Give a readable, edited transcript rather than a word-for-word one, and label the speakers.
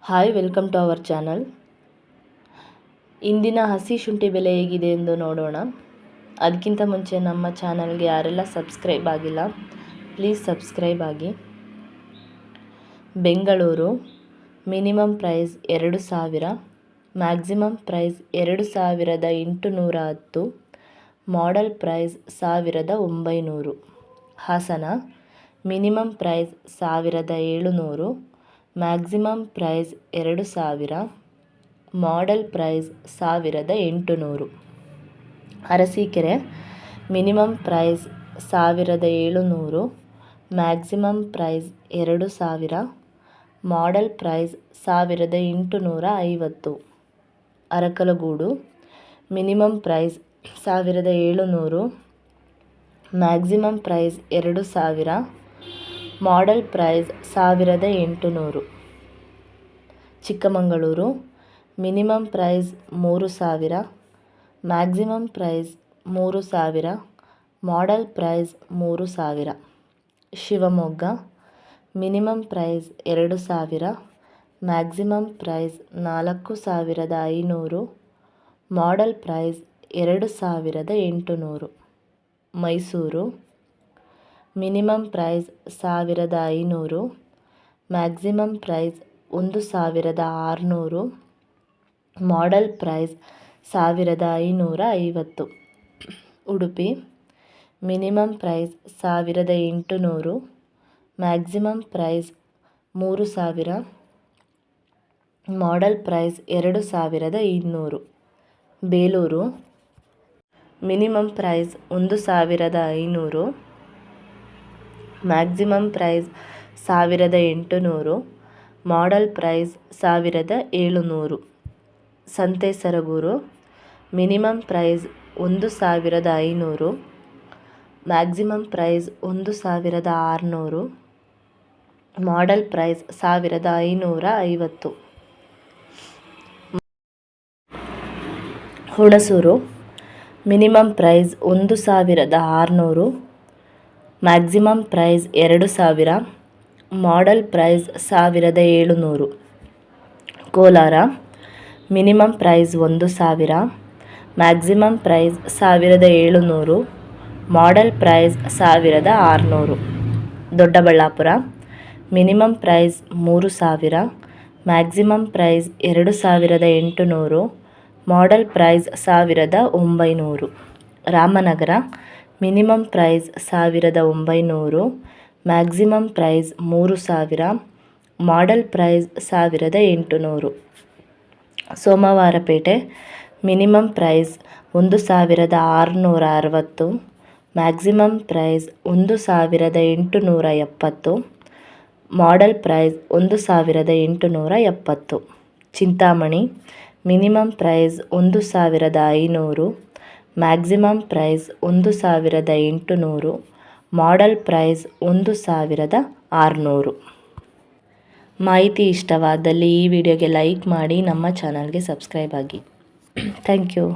Speaker 1: Hi, welcome to our channel. ಇಂದಿನ ಹಸಿ ಶುಂಠಿ ಬೆಲೆ ಹೇಗಿದೆ ಎಂದು ನೋಡೋಣ. ಅದಕ್ಕಿಂತ ಮುಂಚೆ ನಮ್ಮ ಚಾನಲ್ಗೆ ಯಾರೆಲ್ಲ ಸಬ್ಸ್ಕ್ರೈಬ್ ಆಗಿಲ್ಲ, ಪ್ಲೀಸ್ ಸಬ್ಸ್ಕ್ರೈಬ್ ಆಗಿ. Bengaluru minimum price 2000, maximum price 2810, model price 1900. Hassan minimum price 1700, maximum price 2000, model price 1800. Arsikere minimum price 1700, maximum price 2000, model price 1850. Arakalagudu minimum price 1700, maximum price 2000, model price 1800. Chikkamagaluru minimum price 3000, maximum price 3000, model price 3000. Shivamogga minimum price 2000, maximum price 4500, model price 2800. Mysuru minimum price 1500, maximum price 1600, model price 1550. Udupi minimum price 1800, maximum price 3000, model price 2200. Belur minimum price 1500, maximum price 1800, model price 1700. Santhe Sargur minimum price 1500, maximum price 1600, model price 1550. Hunsur minimum price 1600, maximum price 2000, model price 1700. Kolar minimum price 1000, maximum price 1700, model price 1600. Doddaballapur minimum price 3000, maximum price 2800, model price 1900. Ramanagara minimum price 1900, maximum price 3000, model price 1800. Somwarpet minimum price 1660, maximum price 1870, model price 1870. Chintamani minimum price 1500, maximum price 1800, model price 1600. ಮಾಹಿತಿ ಇಷ್ಟವಾದಲ್ಲಿ ಈ ವಿಡಿಯೋಗೆ like ಮಾಡಿ, ನಮ್ಮ ಚಾನಲ್ಗೆ subscribe ಆಗಿ. Thank you.